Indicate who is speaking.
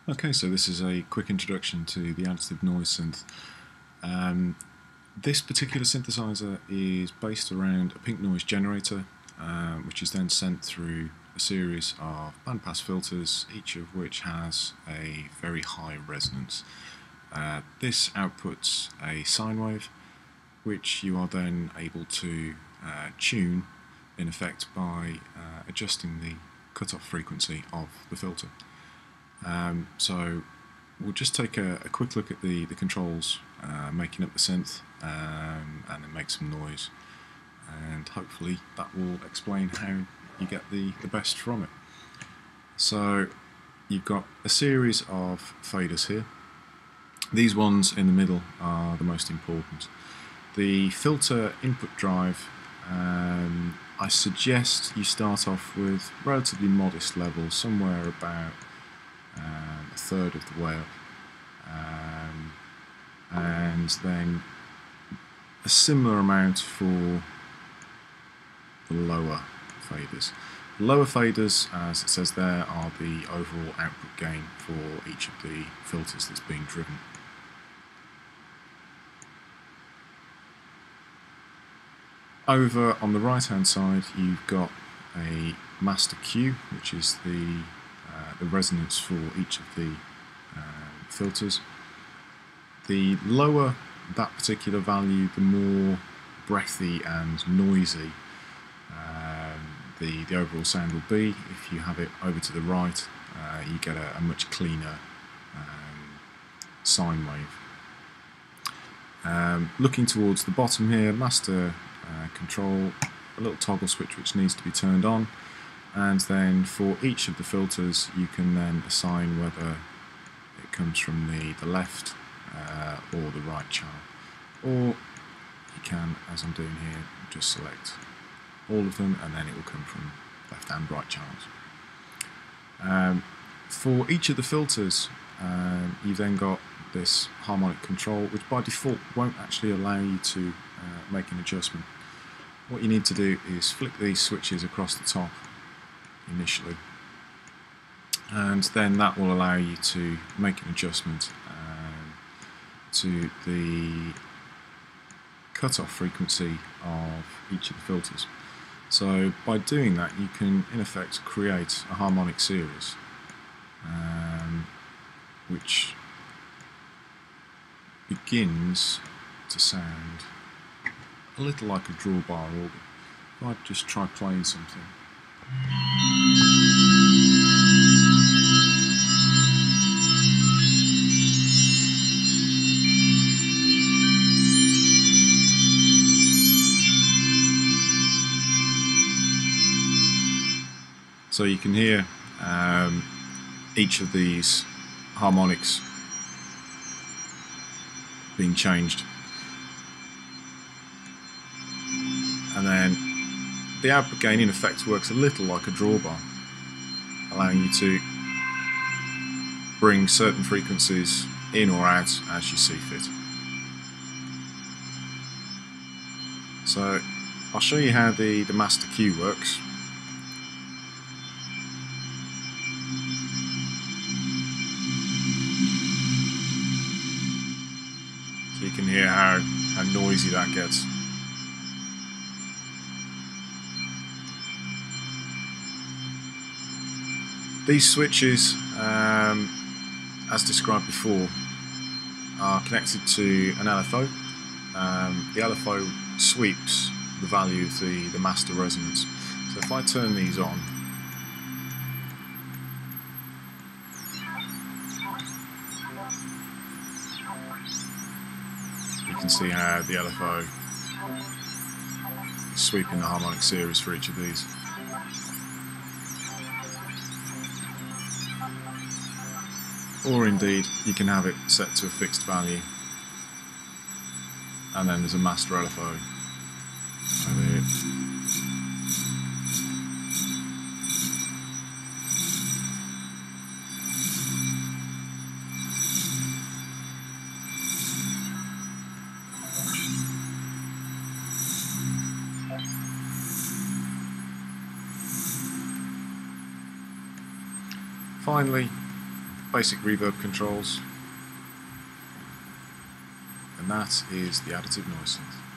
Speaker 1: Okay, so this is a quick introduction to the Additive Noise synth. This particular synthesizer is based around a pink noise generator, which is then sent through a series of bandpass filters, each of which has a very high resonance. This outputs a sine wave, which you are then able to tune, in effect, by adjusting the cutoff frequency of the filter. So we'll just take a quick look at the controls making up the synth and then make some noise, and hopefully that will explain how you get the best from it. So you've got a series of faders here. These ones in the middle are the most important. The filter input drive, I suggest you start off with relatively modest levels, somewhere about a third of the way up, and then a similar amount for the lower faders. The lower faders, as it says there, are the overall output gain for each of the filters that's being driven. Over on the right hand side you've got a master Q, which is the resonance for each of the filters. The lower that particular value, the more breathy and noisy the overall sound will be. If you have it over to the right, you get a much cleaner sine wave. Looking towards the bottom here, master control, a little toggle switch which needs to be turned on, and then for each of the filters you can then assign whether it comes from the left or the right channel, or you can, as I'm doing here, just select all of them and then it will come from left and right channels. For each of the filters you've then got this harmonic control, which by default won't actually allow you to make an adjustment. What you need to do is flick these switches across the top initially, and then that will allow you to make an adjustment to the cutoff frequency of each of the filters. So by doing that you can in effect create a harmonic series which begins to sound a little like a drawbar organ. If I just try playing something. So you can hear each of these harmonics being changed, and then the output gain in effect works a little like a drawbar, allowing you to bring certain frequencies in or out as you see fit. So I'll show you how the master Q works. So you can hear how noisy that gets. These switches, as described before, are connected to an LFO. The LFO sweeps the value of the master resonance. So if I turn these on, you can see how the LFO is sweeping the harmonic series for each of these. Or indeed, you can have it set to a fixed value, and then there's a master LFO over here. Finally, basic reverb controls, and that is the Additive Noise synth.